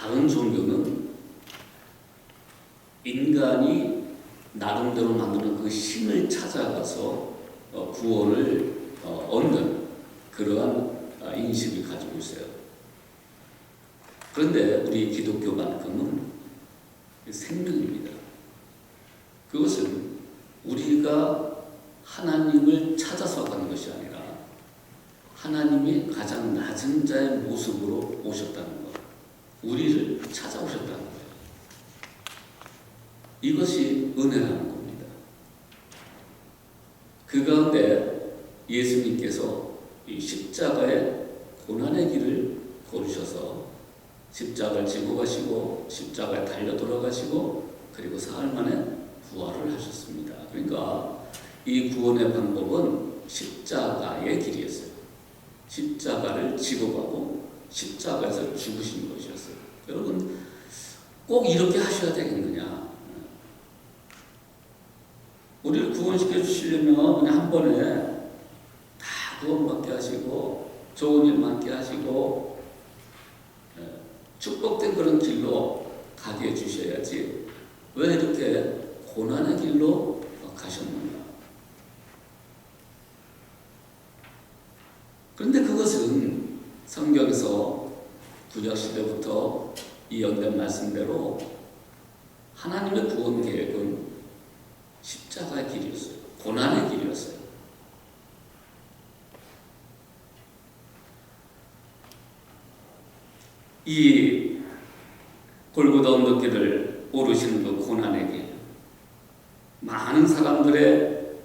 다른 종교는 인간이 나름대로 만드는 그 신을 찾아가서 구원을 얻는 그러한 인식을 가지고 있어요. 그런데 우리 기독교만큼은 생명입니다. 그것은 우리가 하나님을 찾아서 가는 것이 아니라 하나님이 가장 낮은 자의 모습으로 오셨다는 것, 우리를 찾아오셨다는 거예요. 이것이 은혜라는 겁니다. 그 가운데 예수님께서 이 십자가의 고난의 길을 걸으셔서 십자가를 지고 가시고 십자가에 달려 돌아가시고 그리고 사흘 만에 부활을 하셨습니다. 그러니까 이 구원의 방법은 십자가의 길이었어요. 십자가를 지고 가고 십자가에서 죽으신 것이었어요. 여러분 꼭 이렇게 하셔야 되겠느냐? 우리를 구원시켜 주시려면 그냥 한 번에 다 구원받게 하시고 좋은 일 많게 하시고 축복된 그런 길로 가게 해주셔야지 왜 이렇게 고난의 길로 가셨는가? 그런데 그것은 성경에서 구약시대부터 이연된 말씀대로 하나님의 구원 계획은 십자가의 길이었어요. 고난의 길이었어요. 이 골고다 언덕길을 오르시는 그 고난의 길, 많은 사람들의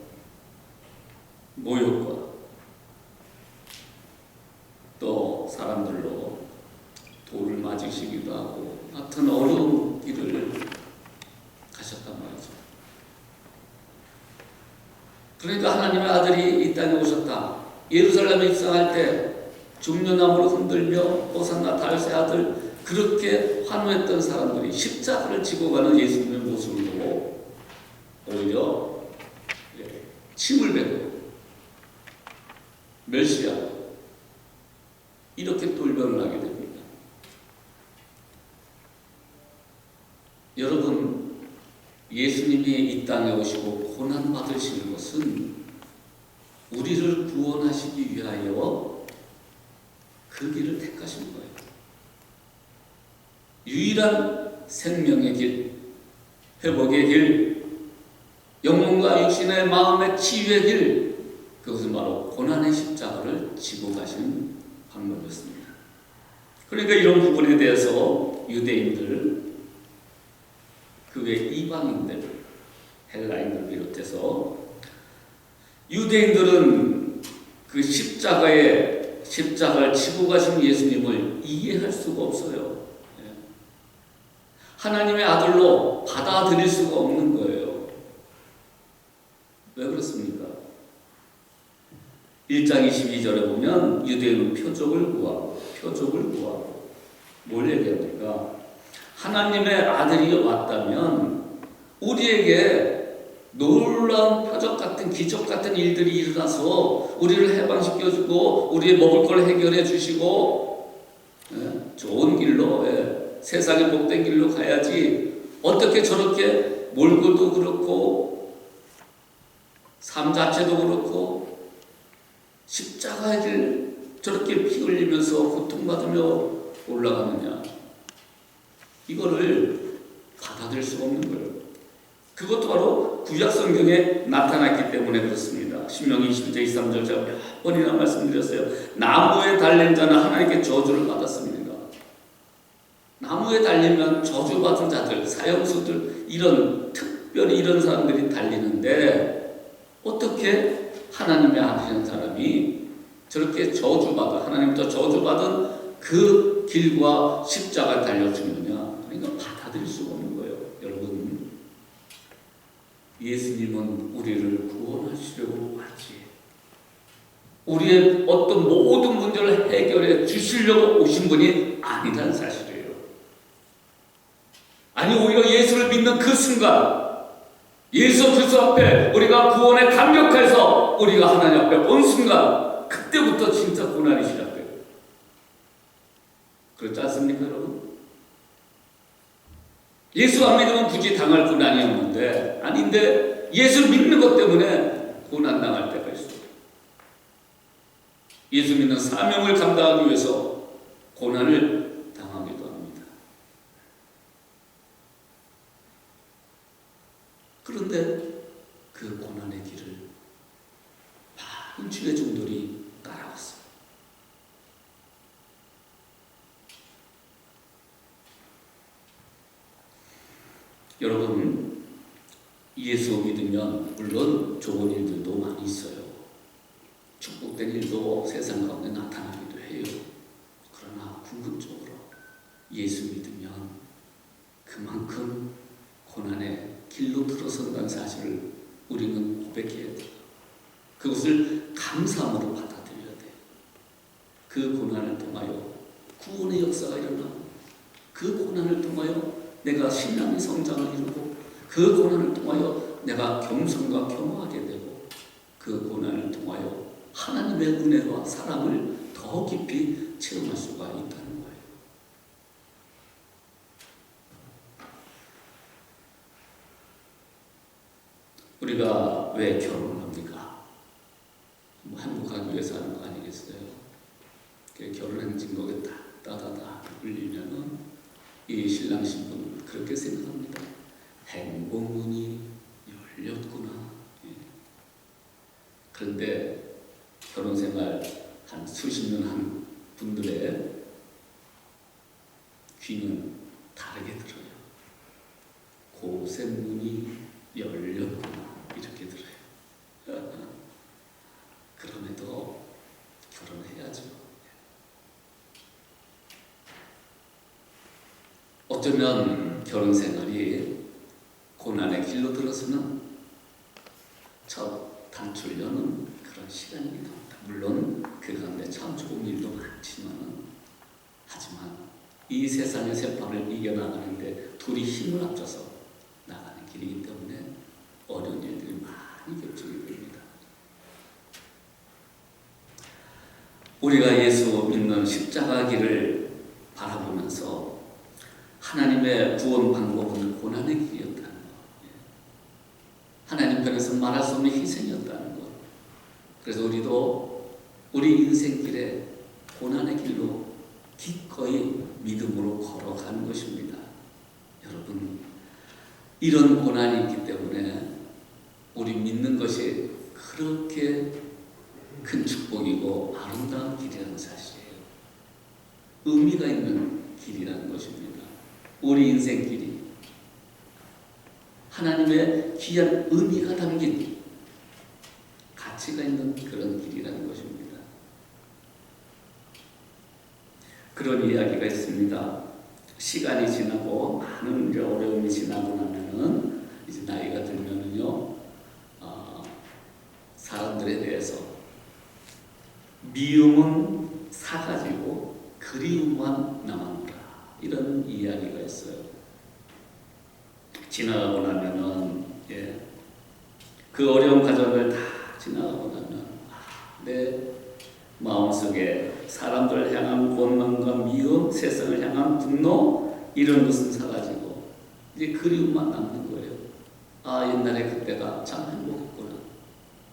모욕과 또 사람들로 돌을 맞으시기도 하고 하여튼 어려운 길을 가셨단 말이죠. 그러니까 하나님의 아들이 이 땅에 오셨다. 예루살렘에 입성할 때 종려나무로 흔들며 호산나 다윗의 아들 그렇게 환호했던 사람들이 십자가를 지고 가는 예수님의 모습을 보고 오히려 침을 뱉고 멸시하고 이렇게 돌변을 하게 됩니다. 여러분, 예수님이 이 땅에 오시고 고난받으시는 것은 우리를 구원하시기 위하여 그 길을 택하신 거예요. 유일한 생명의 길, 회복의 길, 영혼과 육신의 마음의 치유의 길, 그것은 바로 고난의 십자가를 지고 가시는 방법이었습니다. 그러니까 이런 부분에 대해서 유대인들, 그 외 이방인들, 헬라인들 비롯해서 유대인들은 그 십자가를 지고 가신 예수님을 이해할 수가 없어요. 하나님의 아들로 받아들일 수가 없는 거예요. 왜 그렇습니까? 1장 22절에 보면 유대인은 표적을 구하고 뭘 얘기합니까? 하나님의 아들이 왔다면 우리에게 놀라운 표적 같은 기적 같은 일들이 일어나서 우리를 해방시켜주고 우리의 먹을 걸 해결해 주시고 좋은 길로 세상의 복된 길로 가야지 어떻게 저렇게 몰고도 그렇고 삶 자체도 그렇고 십자가의 길 저렇게 피 흘리면서 고통받으며 올라가느냐, 이거를 받아들일 수가 없는 거예요. 그것도 바로 구약 성경에 나타났기 때문에 그렇습니다. 신명기 20장 23절 제가 몇 번이나 말씀드렸어요. 나무에 달린 자는 하나님께 저주를 받았습니다. 나무에 달리면 저주받은 자들, 사형수들, 특별히 이런 사람들이 달리는데 어떻게 하나님의 아들인 사람이 저렇게 하나님부터 저주받은 그 길과 십자가를 달려 죽느냐? 그러니까 받아들일 수가 없는 거예요. 여러분, 예수님은 우리를 구원하시려고 하지, 우리의 어떤 모든 문제를 해결해 주시려고 오신 분이 아니라는 사실이에요. 아니, 오히려 예수를 믿는 그 순간, 예수 그리스도 앞에 우리가 구원에 감격해서 우리가 하나님 앞에 온 순간, 그때부터 진짜 고난이 시작돼요. 그렇지 않습니까, 여러분? 예수 안 믿으면 굳이 당할 고난이 없는데, 아닌데 예수 믿는 것 때문에 고난 당할 때가 있어요. 예수 믿는 사명을 감당하기 위해서 고난을 당하기도 합니다. 그런데 그 고난의 길을 많은 주의 종들이 따라왔어요. 여러분, 예수 믿으면 물론 좋은 일들도 많이 있어요. 축복된 일도 세상 가운데 나타나기도 해요. 그러나 궁극적으로 예수 믿으면 그만큼 고난의 길로 들어선다는 사실을 우리는 고백해야 돼요. 그것을 감사함으로 받아들여야 돼요. 그 고난을 통하여 구원의 역사가 일어나고, 그 고난을 통하여 내가 신앙의 성장을 이루고, 그 고난을 통하여 내가 겸손과 겸허하게 되고, 그 고난을 통하여 하나님의 은혜와 사랑을 더 깊이 체험할 수가 있다는 거예요. 우리가 왜 결혼을 합니까? 뭐 행복하기 위해서 하는 거 아니겠어요? 결혼한 증거가 따다다 울리면은 이 신랑 신부는 그렇게 생각합니다. 행복문이 열렸구나. 그런데 결혼 생활 한 수십 년 한 분들의 귀는 다르게 들어요. 고생문이 열렸구나. 이렇게 들어요. 그럼에도 결혼해야죠. 어쩌면 결혼 생활이 고난의 길로 들어서는 첫 단축여는 그런 시간이기도 합니다. 물론 그 가운데 참 좋은 일도 많지만, 하지만 이 세상의 세파를 이겨나가는데 둘이 힘을 합쳐서 나가는 길이기 때문에 어려운 일들이 많이 겹치게 됩니다. 우리가 예수 믿는 십자가 길을 바라보면서 하나님의 구원 방법은 고난의 길이었다는 것, 하나님 편에서 말할 수 없는 희생이었다는 것. 그래서 우리도 우리 인생길에 고난의 길로 기꺼이 믿음으로 걸어가는 것입니다. 여러분, 이런 고난이 있기 때문에 우리 믿는 것이 그렇게 큰 축복이고 아름다운 길이라는 사실이에요. 의미가 있는 길이라는 것입니다. 우리 인생 길이 하나님의 귀한 의미가 담긴 가치가 있는 그런 길이라는 것입니다. 그런 이야기가 있습니다. 시간이 지나고 많은 어려움이 지나고 나면은 이제 나이가 들면은요, 사람들에 대해서 미움은 사가지고 그리움만 남았노라, 이런 이야기가 있어요. 지나가고 나면은, 그 어려운 과정을 다 지나가고 나면 내 마음속에 사람들을 향한 원망과 미움, 세상을 향한 분노, 이런 것은 사가지고 이제 그리움만 남는 거예요. 아, 옛날에 그때가 참 행복했구나.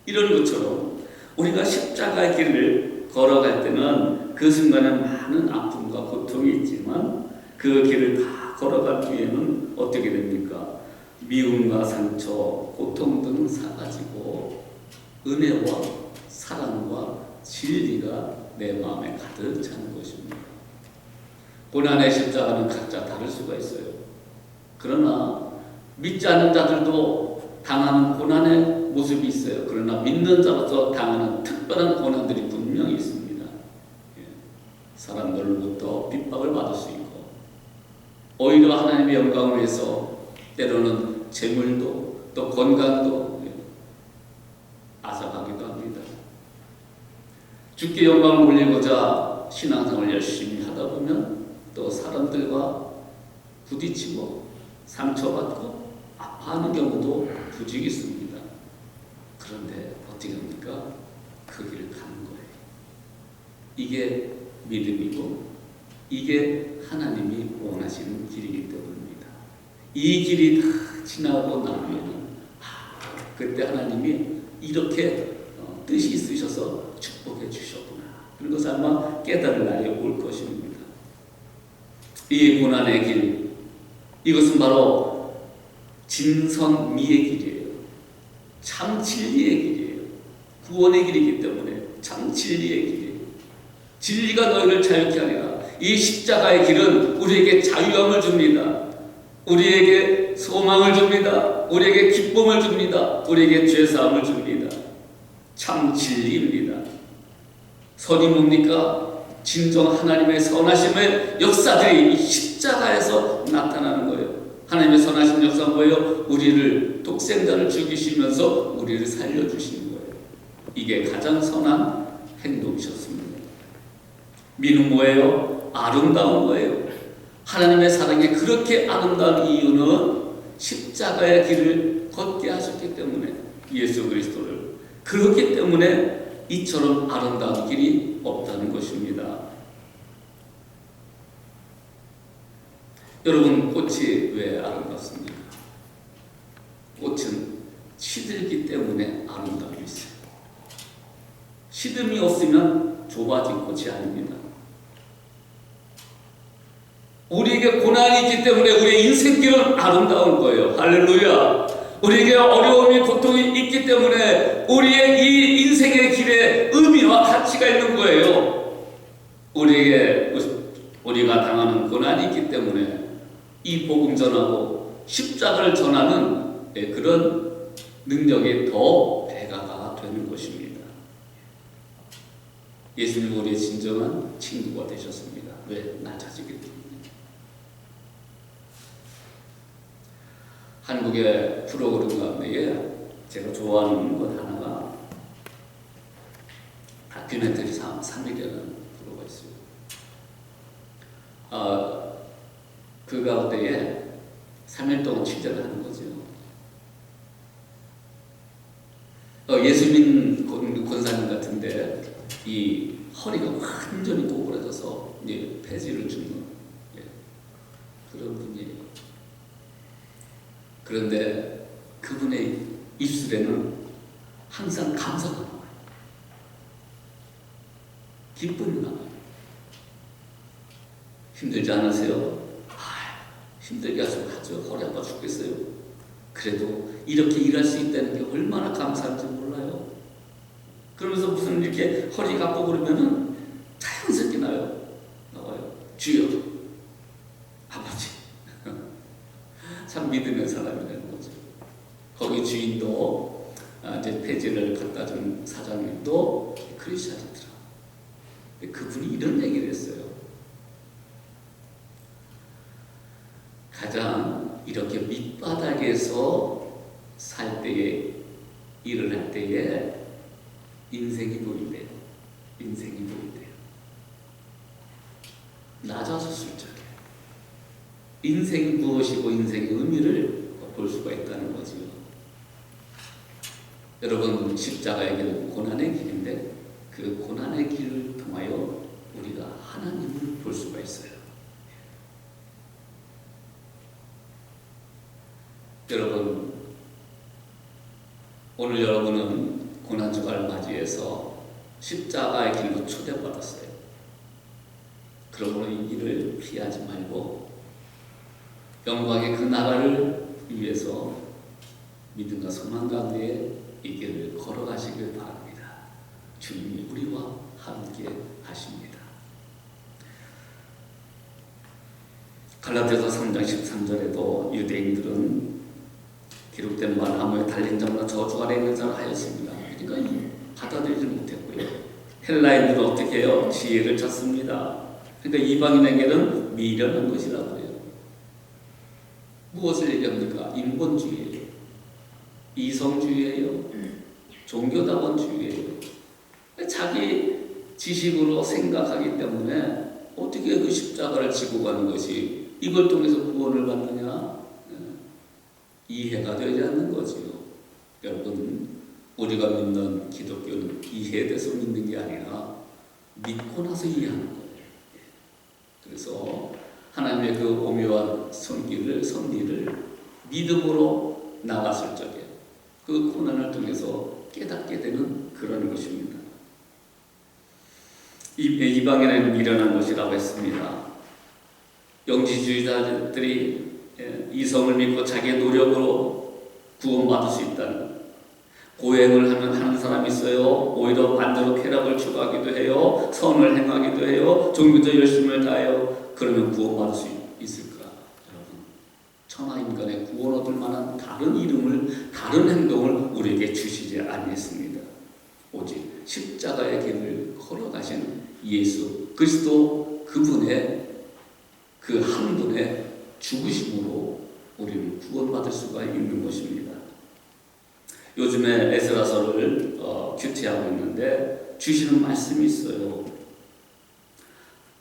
이런 것처럼 우리가 십자가의 길을 걸어갈 때는 그 순간에 많은 아픔과 고통이 있지만 그 길을 다 걸어갈 뒤에는 어떻게 됩니까? 미움과 상처, 고통 등을 사가지고 은혜와 사랑과 진리가 내 마음에 가득 차는 것입니다. 고난의 십자가는 각자 다를 수가 있어요. 그러나 믿지 않는 자들도 당하는 고난의 모습이 있어요. 그러나 믿는 자로서 당하는 특별한 고난들이 분명히 있습니다. 사람들로부터 핍박을 받을 수 있고, 오히려 하나님의 영광을 위해서 때로는 재물도 또 건강도 앗아가기도 합니다. 주께 영광을 올리고자 신앙생활을 열심히 하다 보면 또 사람들과 부딪히고 상처받고 아파하는 경우도 부직 있습니다. 그런데 어떻게 합니까? 그 길을 가는 거예요. 이게 믿음이고 이게 하나님이 원하시는 길이기 때문입니다. 이 길이 다 지나고 나면 그때 하나님이 이렇게 뜻이 있으셔서 축복해 주셨구나. 그런 것을 아마 깨달을 날이 올 것입니다. 이 고난의 길, 이것은 바로 진선미의 길이에요. 참 진리의 길이에요. 구원의 길이기 때문에 참 진리의 길이에요. 진리가 너희를 자유케 하리라. 이 십자가의 길은 우리에게 자유함을 줍니다. 우리에게 소망을 줍니다. 우리에게 기쁨을 줍니다. 우리에게 죄사함을 줍니다. 참 진리입니다. 선이 뭡니까? 진정 하나님의 선하심의 역사들이 이 십자가에서 나타나는 거예요. 하나님의 선하심 역사는 뭐예요? 우리를 독생자를 죽이시면서 우리를 살려주시는 거예요. 이게 가장 선한 행동이셨습니다. 미는 뭐예요? 아름다운 거예요. 하나님의 사랑이 그렇게 아름다운 이유는 십자가의 길을 걷게 하셨기 때문에, 예수 그리스도를. 그렇기 때문에 이처럼 아름다운 길이 없다는 것입니다. 여러분, 꽃이 왜 아름답습니까? 꽃은 시들기 때문에 아름다움이 있어요. 시듬이 없으면 좁아진 꽃이 아닙니다. 우리에게 고난이 있기 때문에 우리의 인생길은 아름다운 거예요. 할렐루야. 우리에게 어려움이, 고통이 있기 때문에 우리의 이 인생의 길에 의미와 가치가 있는 거예요. 우리가 당하는 고난이 있기 때문에 이 복음 전하고 십자가를 전하는 그런 능력이 더 배가가 되는 것입니다. 예수님은 우리의 진정한 친구가 되셨습니다. 왜? 낮아지기 때문에. 한국의 프로그램 가운데 제가 좋아하는 것 하나가 다큐멘터리 3일이라는 프로가 있어요. 그 가운데에 3일 동안 취재를 하는 거죠. 예수민 권사님 같은데 이 허리가 완전히 고꾸라져서 폐지를 주는 그런 분이에요. 그런데 그분의 입술에는 항상 감사가 나와요. 기쁨이 나와요. 힘들지 않으세요? 힘들게 하죠. 허리 아파 죽겠어요. 그래도 이렇게 일할 수 있다는 게 얼마나 감사한지 몰라요. 그러면서 무슨 이렇게 허리가 아프고 그러면은 자연스럽게 나와요. 주여, 아버지. 참 믿는 사람이라는 거죠. 거기 주인도 이제 폐지를 갖다 준 사장님도 크리스찬이더라. 그분이 이런 얘기를 했어요. 가장 이렇게 밑바닥에서 살 때에, 일을 할 때에 인생이 보인대요. 인생이 보인대요. 낮아서 슬쩍해. 인생이 무엇이고 인생의 의미를 볼 수가 있다는 거죠. 여러분, 십자가의 길은 고난의 길인데 그 고난의 길을 통하여 우리가 하나님을 볼 수가 있어요. 여러분, 오늘 여러분은 고난주간을 맞이해서 십자가의 길로 초대받았어요. 그러므로 이 길을 피하지 말고 영광의 그 나라를 위해서 믿음과 소망 가운데 이 길을 걸어가시길 바랍니다. 주님이 우리와 함께 하십니다. 갈라디아서 3장 13절에도 유대인들은 기록된 바 나무에 달린 자나 저주 아래 있는 자라 하였습니다. 그러니까 받아들이지 못했고요. 헬라인들은 어떻게 해요? 지혜를 찾습니다. 그러니까 이방인에게는 미련한 것이라고 해요. 무엇을 얘기합니까? 인본주의예요. 이성주의예요. 종교다원주의예요. 자기 지식으로 생각하기 때문에 어떻게 그 십자가를 지고 가는 것이 이걸 통해서 구원을 받느냐? 이해가 되지 않는 거지요. 여러분, 우리가 믿는 기독교는 이해돼서 믿는 게 아니라 믿고 나서 이해하는 거예요. 그래서 하나님의 그 오묘한 섭리를 믿음으로 나갔을 적에 그 고난을 통해서 깨닫게 되는 그런 것입니다. 이방인에는 미련한 것이라고 했습니다. 영지주의자들이 이성을 믿고 자기의 노력으로 구원받을 수 있다는, 고행을 하는 사람이 있어요. 오히려 반대로 쾌락을 추구하기도 해요. 선을 행하기도 해요. 종교적 열심을 다해요. 그러면 구원받을 수 있을까? 여러분, 천하인간의 구원 얻을 만한 다른 이름을, 다른 행동을 우리에게 주시지 아니했습니다. 오직 십자가의 길을 걸어가신 예수 그리스도, 그분의 그 한 분의 죽으심으로 우리는 구원받을 수가 있는 것입니다. 요즘에 에스라서를 큐티하고 있는데 주시는 말씀이 있어요.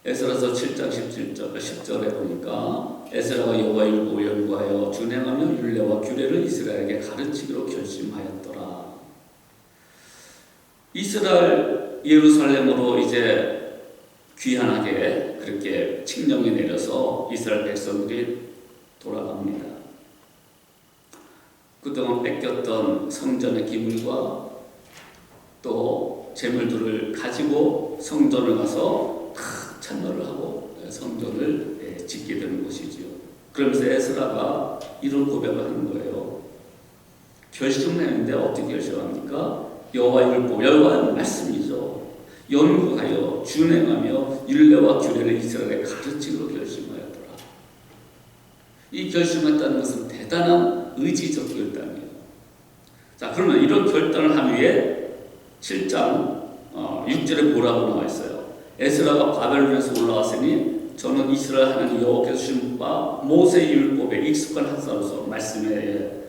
에스라서 7장 10절에 보니까 에스라가 여호와의 율법을 연구하여 준행하며 율례와 규례를 이스라엘에게 가르치기로 결심하였더라. 이스라엘 예루살렘으로 이제 귀환하게 그렇게 칙령이 내려서 이스라엘 백성들이 돌아갑니다. 그동안 뺏겼던 성전의 기물과 또 재물들을 가지고 성전을 가서 다 찬양을 하고 성전을 짓게 되는 것이지요. 그러면서 에스라가 이런 고백을 하는 거예요. 결심했는데 어떻게 결심합니까? 여호와의 율법, 여호와의 말씀이죠. 연구하여 준행하며 율례와 규례를 이스라엘에 가르치기로 결심하였더라. 이 결심했다는 것은 대단한 의지적 결단이에요. 자, 그러면 이런 결단을 한 후에 7장 6절에 뭐라고 나와 있어요? 에스라가 바벨론에서 올라왔으니 저는 이스라엘 하나님 여호와께서 주신 바 모세의 율법에 익숙한 학사로서 말씀에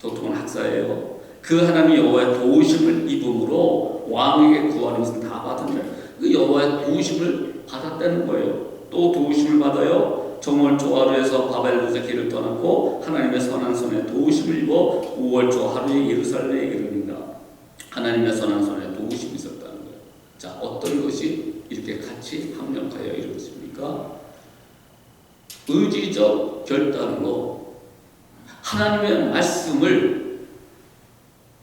도통한 학사예요. 그 하나님 여호와의 도우심을 입음으로 왕에게 구하는 것은 다 받은다. 그 여호와의 도우심을 받았다는 거예요. 또 도우심을 받아요. 정월 초 하루에서 바벨론에서 길을 떠났고 하나님의 선한 손에 도우심을 입어 5월 초 하루에 예루살렘에 이르는다. 하나님의 선한 손에 도우심이 있었다는 거예요. 자, 어떤 것이 이렇게 같이 합력하여 이루어집니까? 의지적 결단으로 하나님의 말씀을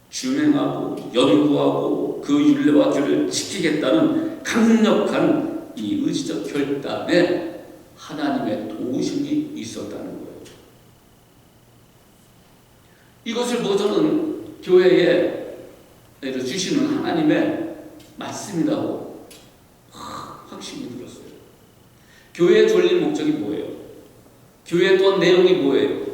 준행하고 연구하고 그 율례와 규례를 지키겠다는 강력한 이 의지적 결단에 하나님의 도우심이 있었다는 거예요. 이것을 보고 저는 교회에 주시는 하나님의 말씀이라고 확신이 들었어요. 교회에 돌릴 목적이 뭐예요? 교회에 또한 내용이 뭐예요?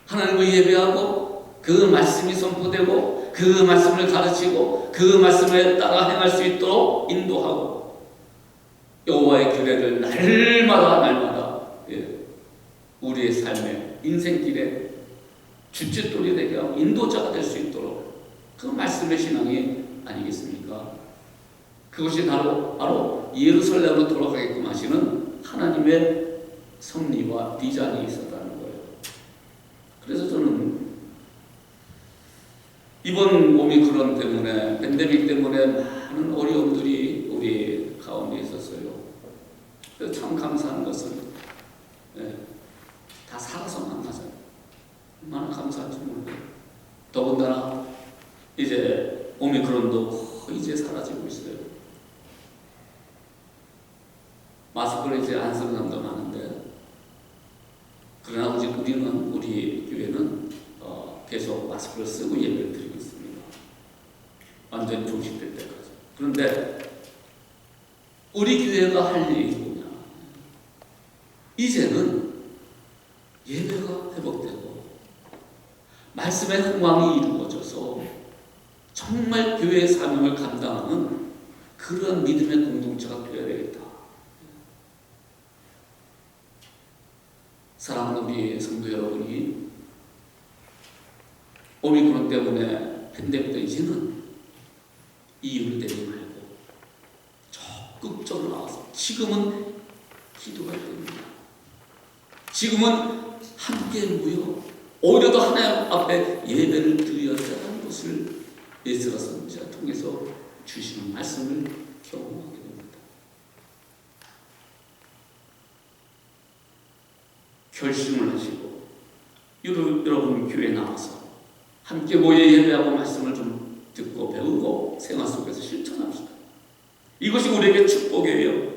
하나님을 예배하고 그 말씀이 선포되고 그 말씀을 가르치고 그 말씀에 따라 행할 수 있도록 인도하고 여호와의 규례를 날마다 우리의 삶의 인생길에 주춧돌이 되게 하고 인도자가 될 수 있도록 그 말씀의 신앙이 아니겠습니까? 그것이 바로 예루살렘으로 돌아가게끔 하시는 하나님의 섭리와 비전이 있었다는 거예요. 그래서 저는 이번 오미크론 때문에, 팬데믹 때문에 많은 어려움들이 우리 가운데 있었어요. 그래서 참 감사한 것은 다 살아서 만나잖아요. 얼마나 감사한지 모르겠어요. 더군다나 이제 오미크론도 거의 이제 사라지고 있어요. 마스크를 이제 안 쓰는 사람도 많은데, 그러나 우리 교회는 계속 마스크를 쓰고 예배를 드리고 있습니다. 완전히 종식될 때까지. 그런데 우리 교회가 할 일이 뭐냐? 이제는 예배가 회복되고 말씀의 흥망이 이루어져서 정말 교회의 사명을 감당하는 그런 믿음의 공동체가 되어야 되겠다. 사랑하는 우리 성도 여러분이 오미크론 때문에 팬데믹 때 이제는 이유를 내지 말고 적극적으로 나와서 지금은 기도할 때입니다. 지금은 함께 모여 오히려 더 하나님 앞에 예배를 드려야 하는 것을 에스라 선지자 통해서 주시는 말씀을 경험하게 됩니다. 결심을 하시고 여러분 교회에 나와서 함께 모여 예배하고 말씀을 좀 듣고 배우고 생활 속에서 실천합시다. 이것이 우리에게 축복이에요.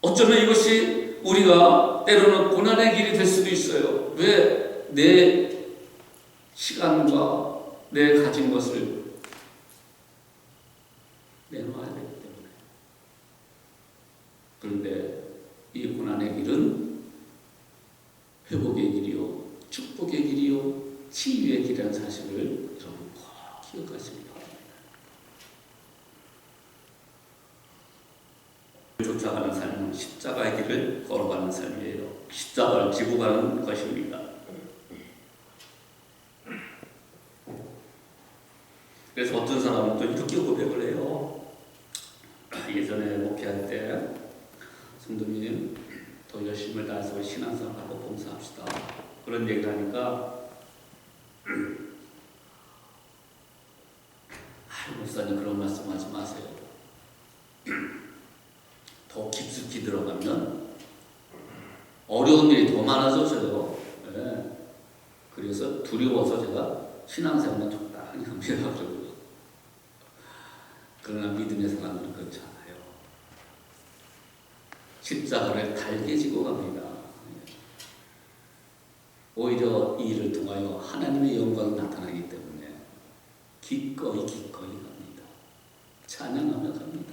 어쩌면 이것이 우리가 때로는 고난의 길이 될 수도 있어요. 왜? 내 시간과 내 가진 것을 내놓아야 되기 때문에. 그런데 이 고난의 길은 회복의 길이요, 축복의 길이요, 치유의 길이라는 사실을 여러분 꼭 기억하시기 바랍니다. 쫓아가는 삶은 십자가의 길을 걸어가는 삶이에요. 십자가를 지고 가는 것입니다. 그래서 어떤 사람은 또 이렇게 고백을 해요. 예전에 목회할 때 성도님 더 열심을 다해서 신앙생활하고 봉사합시다. 그런 얘기를 하니까 목사님 그런 말씀하지 마세요. 더 깊숙이 들어가면 어려운 일이 더 많아져서요. 네. 그래서 두려워서 제가 신앙생활만 적당히 합니다. 그러고요. 그러나 믿음의 사람들은 그렇지 않아요. 십자가를 달게 지고 갑니다. 오히려 이 일을 통하여 하나님의 영광이 나타나기 때문에 기꺼이 갑니다. 찬양하며 갑니다.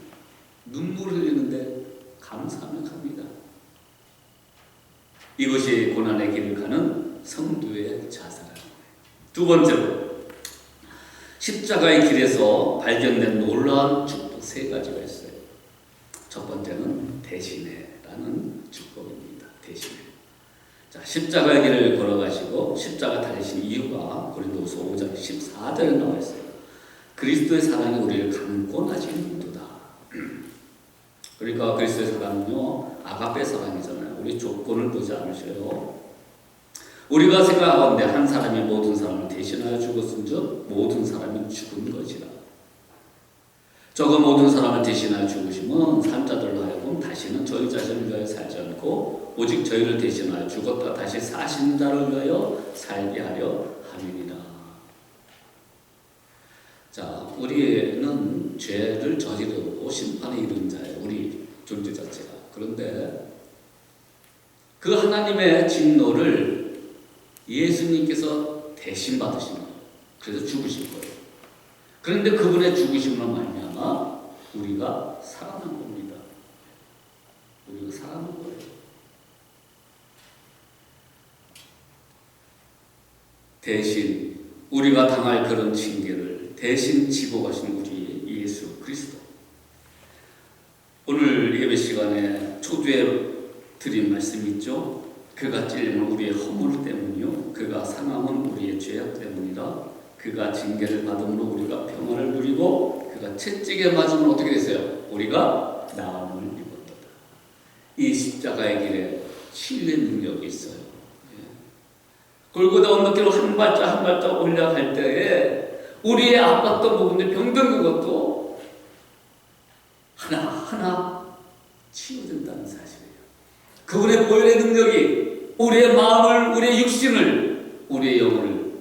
눈물을 흘리는데 감사하며 갑니다. 이것이 고난의 길을 가는 성도의 자세라는 거예요. 두 번째로 십자가의 길에서 발견된 놀라운 축복 세 가지가 있어요. 첫 번째는 대신해라는 축복입니다. 대신해. 자, 십자가의 길을 걸어가시고 십자가 달리신 이유가 고린도후서 5장 14절에 나와 있어요. 그리스도의 사랑이 우리를 강권하시는도다. 그러니까 그리스도의 사랑은요, 아가페 사랑이잖아요. 우리 조건을 보지 않으셔요. 우리가 생각하건대 한 사람이 모든 사람을 대신하여 죽었은즉 모든 사람이 죽은 것이라. 저거 모든 사람을 대신하여 죽으시면 산자들로 하여금 다시는 저희 자신을 위하여 살지 않고 오직 저희를 대신하여 죽었다 다시 사신 자를 위하여 살게 하려 함이니라. 자, 우리는 죄를 저지르고 심판에 이른 자예요. 우리 존재 자체가. 그런데 그 하나님의 진노를 예수님께서 대신 받으신 거예요. 그래서 죽으신 거예요. 그런데 그분의 죽으심으로 말미암아 우리가 살아난 겁니다. 우리가 살아난 거예요. 대신 우리가 당할 그런 징계를 대신 지고 가신 우리 예수 그리스도. 오늘 예배 시간에 초두에 드린 말씀이 있죠. 그가 찔림은 우리의 허물 때문이요, 그가 상함은 우리의 죄악 때문이라. 그가 징계를 받음으로 우리가 평안을 누리고 그가 채찍에 맞으면 어떻게 됐어요? 우리가 나음을 입었도다. 이 십자가의 길에 치유의 능력이 있어요. 골고다 언덕길로 한 발짝 한 발짝 올라갈 때에 우리의 아팠던 부분들, 병든 그것도 하나하나 치유된다는 사실이에요. 그분의 보혈의 능력이 우리의 마음을, 우리의 육신을, 우리의 영혼을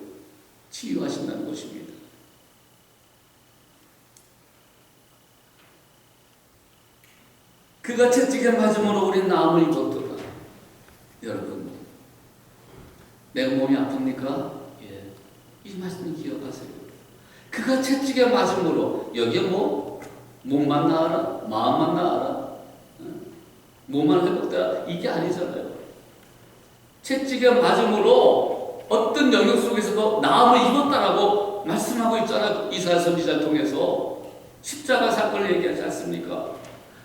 치유하신다는 것입니다. 그가 채찍에 맞음으로 우리 나음을 입었도다. 여러분, 내가 몸이 아픕니까? 예. 이 말씀을 기억하세요. 그가 채찍에 맞음으로, 여기에 뭐 몸만 나아라, 마음만 나아라, 몸만 회복되라, 이게 아니잖아요. 채찍에 맞음으로 어떤 영역 속에서도 나음을 입었다라고 말씀하고 있잖아요. 이사야 선지자를 통해서 십자가 사건을 얘기하지 않습니까?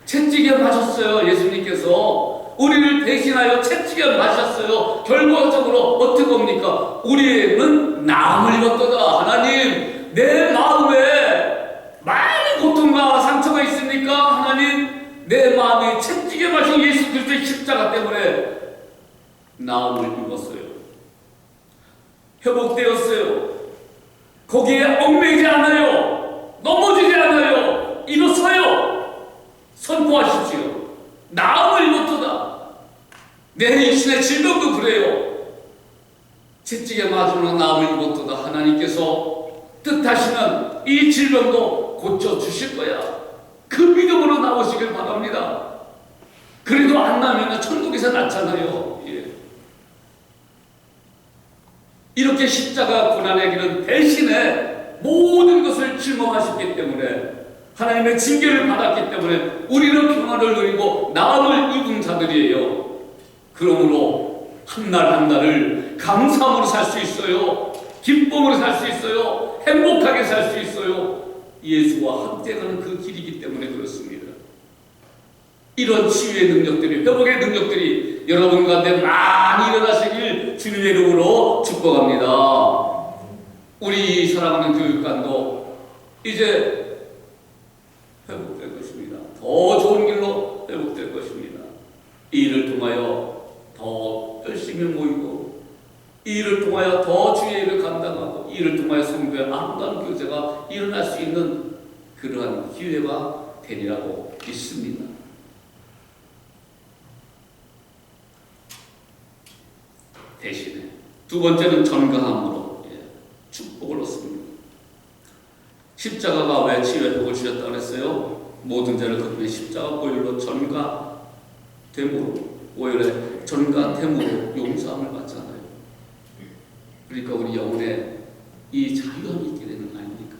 채찍에 맞았어요. 예수님께서 우리를 대신하여 채찍에 맞았어요. 결과적으로 어떻게 봅니까? 우리는 나음을 입었도다. 하나님, 내 마음에 많은 고통과 상처가 있습니까? 하나님, 내 마음이 채찍에 맞은 예수 그리스도의 십자가 때문에 나음을 입었어요. 회복되었어요. 거기에 얽매이지 않아요. 넘어지지 않아요. 일어서요. 선포하십시오. 나음을 입었도다. 내 육신의 질병도 그래요. 채찍에 맞으나 나음을 입었도다 하나님께서 뜻하시면 이 질병도 고쳐주실 거야. 그 믿음으로 나오시길 바랍니다. 그래도 안 나면 천국에서 낫잖아요. 예. 이렇게 십자가 고난의 길은 대신에 모든 것을 짊어지셨기 때문에, 하나님의 징계를 받았기 때문에 우리는 평안을 누리고 나음을 입은 자들이에요. 그러므로 한날 한날을 감사함으로 살 수 있어요. 기쁨으로 살 수 있어요. 행복하게 살 수 있어요. 예수와 함께 가는 그 길이기 때문에 그렇습니다. 이런 치유의 능력들이, 회복의 능력들이 여러분 가운데 많이 일어나시길 주님의 이름으로 축복합니다. 우리 사랑하는 교육관도 이제 회복될 것입니다. 더 좋은 길로 회복될 것입니다. 이 일을 통하여 더 열심히 모이고, 이 일을 통하여 더 주의 일을 감당하고, 이 일을 통하여 성도의 아름다운 교제가 일어날 수 있는 그러한 기회가 되리라고 믿습니다. 대신에 두 번째는 전가함으로 축복을 얻습니다. 십자가가 왜 치유의 복을 주셨다고 했어요? 모든 죄를 걷는 십자가 보혈로 전가됨으로, 오히려 전가됨으로 용서함을 받잖아요. 그러니까 우리 영혼에 이 자유함이 있게 되는 거 아닙니까?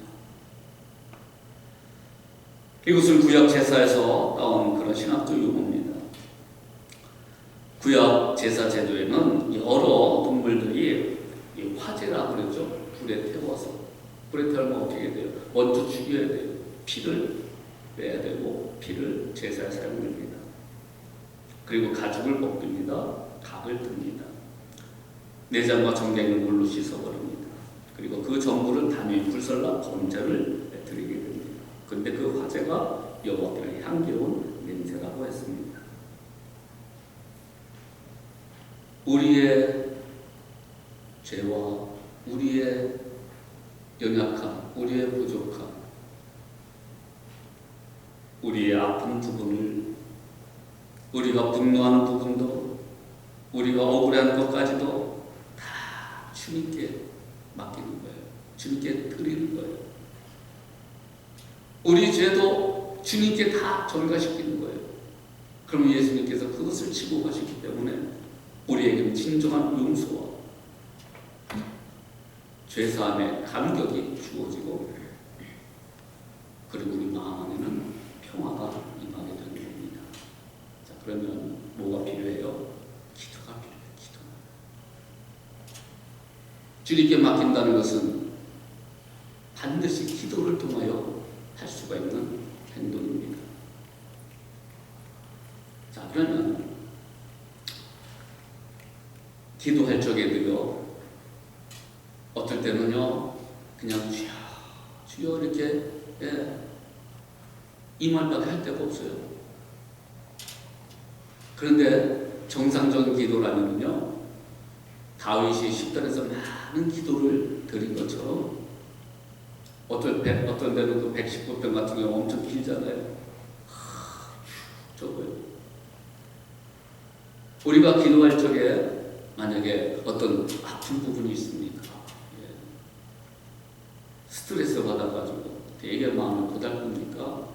이것은 구약 제사에서 나온 그런 신학적 용어입니다. 구약 제사 제도에는 여러 동물들이 화제라 그랬죠. 불에 태워서, 불에 태우면 어떻게 돼요? 먼저 죽여야 돼요. 피를 빼야 되고, 피를 제사에 사용됩니다. 그리고 가죽을 벗깁니다. 각을 듭니다. 내장과 정갱을 물로 씻어버립니다. 그리고 그 전부를 단위 불살라 번제를 드리게 됩니다. 그런데 그 화제가 여호와께 향기로운 냄새라고 했습니다. 우리의 죄와 우리의 연약함, 우리의 부족함, 우리의 아픈 부분을, 우리가 분노하는 부분도, 우리가 억울한 것까지도 다 주님께 맡기는 거예요. 주님께 드리는 거예요. 우리 죄도 주님께 다 전가시키는 거예요. 그럼 예수님께서 그것을 지고 가시기 때문에 우리에게는 진정한 용서와 죄사함의 감격이 주어지고, 그리고 우리 마음 안에는 평화가 임하게 되는 겁니다. 자, 그러면 뭐가 필요해요? 기도가 필요해요. 기도. 주님께 맡긴다는 것은 반드시 기도를 통하여 할 수가 있는 행동입니다. 자, 그러면 기도할 적에도요, 어떨 때는요, 그냥 주여, 주여 이렇게 이 말밖에 할 데가 없어요. 그런데 정상적인 기도라면요, 다윗이 십전에서 많은 기도를 드린 것처럼, 어떤 데는 그 119편 같은 경우 엄청 길잖아요. 저거요. 우리가 기도할 적에 만약에 어떤 아픈 부분이 있습니까? 스트레스 받아가지고 되게 마음이 고달픕니까?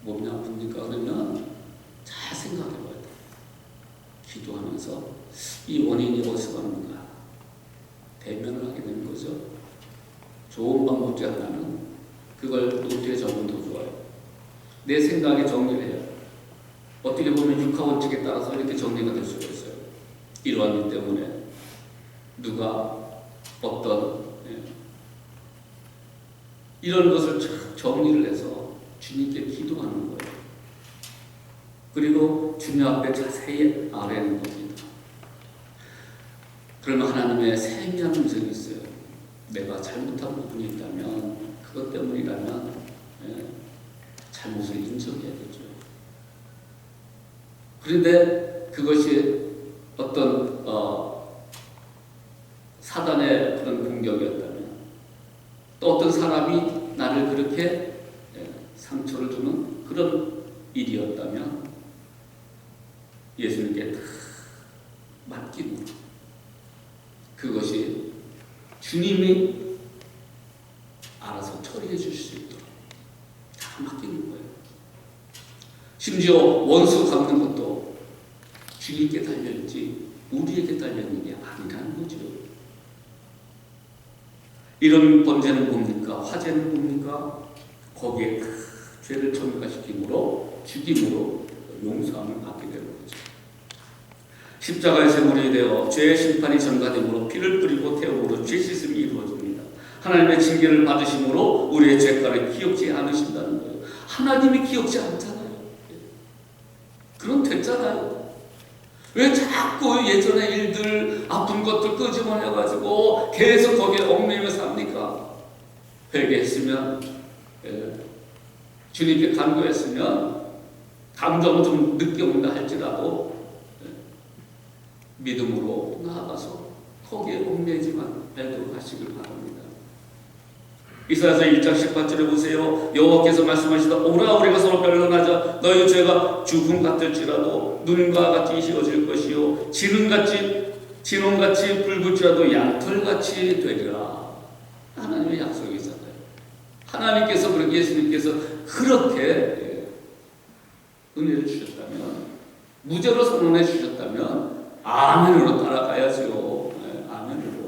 몸이 아픕니까? 그러면 잘 생각해봐야 돼. 기도하면서 이 원인이 어디서 가는가? 대면을 하게 되는 거죠. 좋은 방법 중 하나는 그걸 노트에 적으면 더 좋아요. 내 생각에 정리를 해요. 어떻게 보면 육하원칙에 따라서 이렇게 정리가 될 수가 있어요. 이러한 일 때문에 누가 어떤 이런 것을 정리를 해서 주님께 기도하는 거예요. 그리고 주님 앞에 자세히 아뢰는 겁니다. 그러면 하나님의 세미한 음성이 있어요. 내가 잘못한 부분이 있다면, 그것 때문이라면 잘못을 인정해야 되죠. 그런데 그것이 어떤 사단의 그런 공격이었다면, 또 어떤 사람이 나를 그렇게 상처를 주는 그런 일이었다면, 예수님께 다 맡김으로 그것이 주님이 알아서 처리해 주실 수 있도록 다 맡기는 거예요. 심지어 원수 갚는 것도 주님께 달려있지 우리에게 달려있는 게 아니라는 거죠. 이런 번제는 뭡니까? 화제는 뭡니까? 거기에 죄를 전가시킴으로 죽임으로 용서함을 받게 되는 거죠. 십자가의 제물이 되어 죄의 심판이 전가됨으로 피를 뿌리고 태움으로 죄 씻음이 이루어집니다. 하나님의 징계를 받으심으로 우리의 죄가를 기억지 않으신다는 거예요. 하나님이 기억지 않잖아요. 그럼 됐잖아요. 왜 자꾸 예전의 일들, 아픈 것들 끄집어내가지고 계속 거기에 얽매여 삽니까? 회개했으면, 주님께 간구했으면, 감정은 좀 늦게 온다 할지라도 믿음으로 나아가서 거기에 얽매이지만 말도록 하시길 바랍니다. 이사야서 1장 18절에 보세요. 여호와께서 말씀하시다. 오라 우리가 서로 변론하자. 너희 죄가 죽음 같을지라도 눈과 같이 휘어질 것이요 진홍같이 붉을지라도 양털같이 되리라. 하나님의 약속이 있잖아요. 하나님께서 그렇게 예수님께서 그렇게 은혜를 주셨다면 무죄로 선언해 주셨다면 아멘으로 따라가야죠. 아멘으로.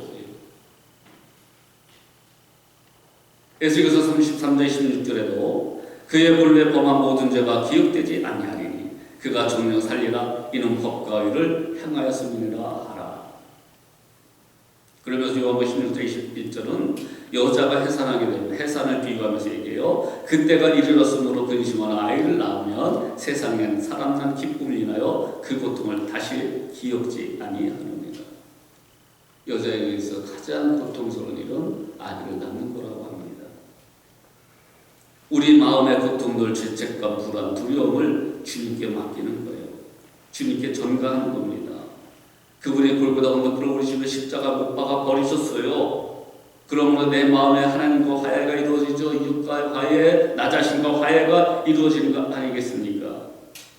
에스겔서 33장 16절에도 그의 본래 범한 모든 죄가 기억되지 아니하리니 그가 정령 살리라. 이는 법과 의를 행하였음이니라 하라. 그러면서 요한복음 16장 21절은 여자가 해산하게 되면 해산을 비유하면서 얘기해요. 그때가 이르렀으므로 근심하는 아이를 낳으면 세상엔 사람 난 기쁨을 인하여 그 고통을 다시 기억지 아니하느니라. 여자에게서 가장 고통스러운 일은 아기를 낳는 거라고 합니다. 우리 마음의 고통들, 죄책감, 불안, 두려움을 주님께 맡기는 거예요. 주님께 전가하는 겁니다. 그분이 골고다 언덕으로 우리 집에 십자가 못 박아 버리셨어요. 그러므로 내 마음에 하나님과 화해가 이루어지죠. 이웃과 화해, 나 자신과 화해가 이루어지는 거 아니겠습니까?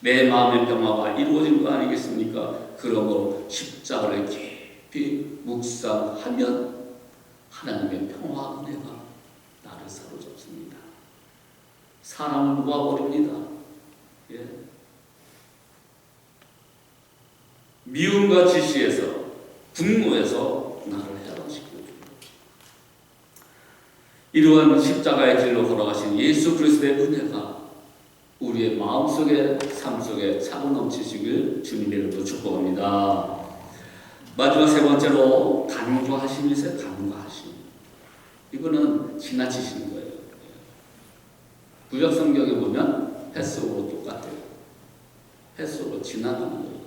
내 마음의 평화가 이루어지는 거 아니겠습니까? 그러므로 십자가를 깊이 묵상하면 하나님의 평화 은혜가 나를 사로잡습니다. 사람을 모아버립니다. 예. 미움과 지시에서 분노에서 나를 해방시키고 이러한 십자가의 길로 걸어가신 예수 그리스도의 은혜가 우리의 마음속에 삶속에 차고 넘치시길 주님의 이름으로 축복합니다. 마지막 세 번째로 간구하심이세요. 간구하심. 이거는 지나치시는 거예요. 구약 성경에 보면 햇속으로 똑같아요. 햇속으로 지나가는 거예요.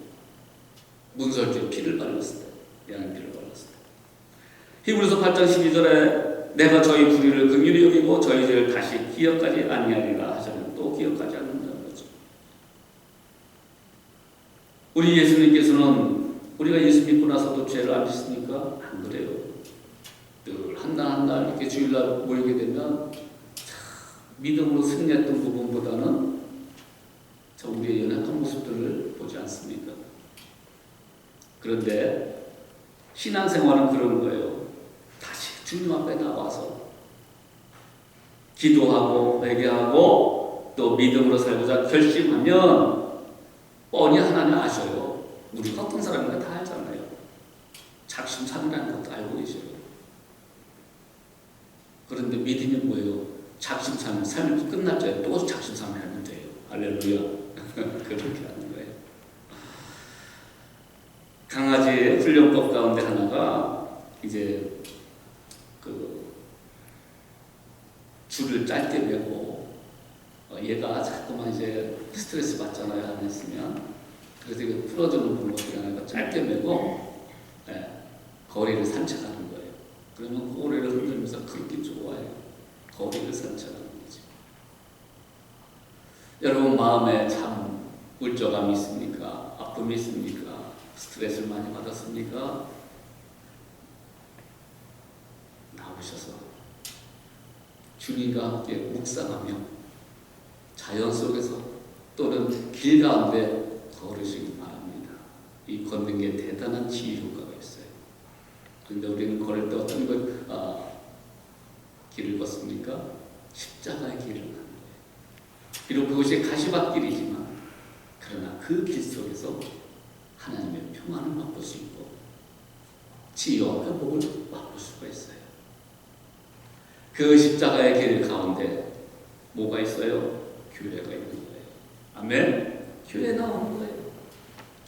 문설주에 피를 발랐을 때, 양의 피를 발랐을 때. 히브리서 8장 12절에 내가 저희 불의를 긍휼히 여기고 저희 죄를 다시 기억하지 아니하리라 하시면 또 기억하지 않는다는 거죠. 우리 예수님께서는 우리가 예수 믿고 나서도 죄를 안 짓습니까? 안 그래요. 늘 한 날 한 날 이렇게 주일날 모이게 되면 믿음으로 승리했던 부분보다는 우리의 연약한 모습들을 보지 않습니까? 그런데 신앙생활은 그런 거예요. 다시 주님 앞에 나와서 기도하고 회개하고 또 믿음으로 살고자 결심하면 뻔히 하나님 아셔요. 우리가 어떤 사람인가 다 알잖아요. 작심삼일이라는 것도 알고 계셔요. 그런데 믿음이 뭐예요? 작심삼일, 삶이 끝날 때 또 작심삼일 하면 돼요. 할렐루야. 그렇게 하는 거예요. 강아지 훈련법 가운데 하나가 이제 그 줄을 짧게 매고 얘가 자꾸만 이제 스트레스 받잖아요. 안 했으면. 그래서 이거 풀어주는 방법이 하나가 짧게 매고 거리를 산책하는 거예요. 그러면 꼬리를 흔들면서 그렇게 좋아해요. 거리를 산책하는 거지. 여러분 마음에 참 울적함이 있습니까? 아픔이 있습니까? 스트레스를 많이 받았습니까? 나오셔서 주님과 함께 묵상하며 자연 속에서 또는 길 가운데 걸으시기 바랍니다. 이 걷는 게 대단한 치유 효과가 있어요. 그런데 우리는 걸을 때 어떤 길을 걷습니까? 십자가의 길을 가는 거예요. 비록 그것이 가시밭길이지만 그러나 그 길 속에서 하나님의 평안을 맛볼 수 있고 치유와 회복을 맛볼 수가 있어요. 그 십자가의 길 가운데 뭐가 있어요? 교회가 있는 거예요. 아멘. 교회 나오는 거예요.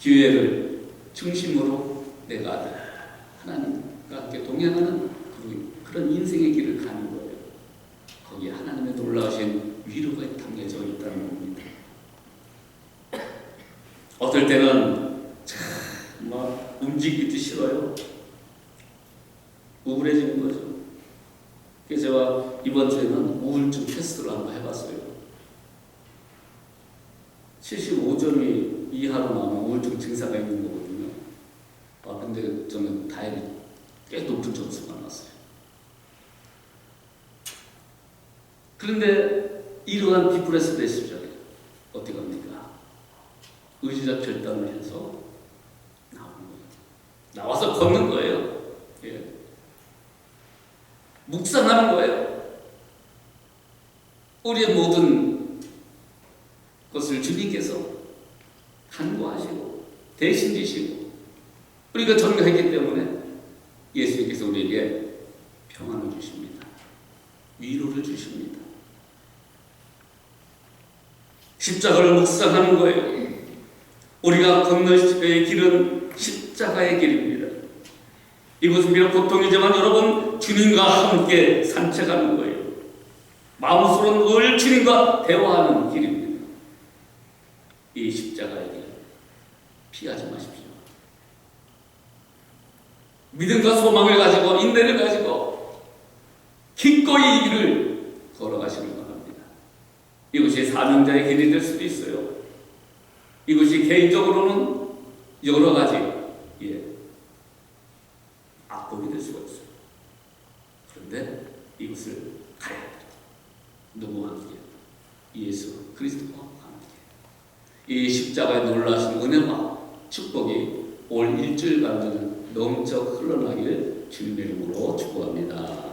교회를 중심으로 내가 하나님과 함께 동행하는 그런 인생의 길을 가는 거예요. 거기에 하나님의 놀라우신 위로가 담겨져 있다는 겁니다. 어떨 때는 막 움직이기도 싫어요. 우울해지는 거죠. 그래서 제가 이번 주에는 우울증 테스트를 한번 해봤어요. 75점이 이하로 나오면 우울증 증상가 있는 거거든요. 근데 저는 다행히 꽤 높은 점수가 나왔어요. 그런데 이러한 디프레스 됐을 적에 어떻게 합니까? 의지적 결단을 해서 나오는 거예요. 나와서 걷는 거예요. 예. 묵상하는 거예요. 우리의 모든 것을 주님께서 간구하시고 대신 지시고 우리가 전가했기 때문에 예수님께서 우리에게 평안을 주십니다. 위로를 주십니다. 십자가를 묵상하는 거예요. 우리가 건널 길은 십자가의 길입니다. 이곳은 비록 고통이지만 여러분 주님과 함께 산책하는 거예요. 마음으로는 늘 주님과 대화하는 길입니다. 이 십자가의 길 피하지 마십시오. 믿음과 소망을 가지고 인내를 가지고 기꺼이 이 길을 걸어가시길 바랍니다. 이것이 사명자의 길이 될 수도 있어요. 이것이 개인적으로는 여러 가지 악법이 될 수가 있어요. 그런데 이것을 가야 돼요. 누구와 함께? 예수 그리스도와 함께. 이 십자가의 놀라신 은혜와 축복이 올 일주일간 넘쳐 흘러나길 주님의 이름으로 축복합니다.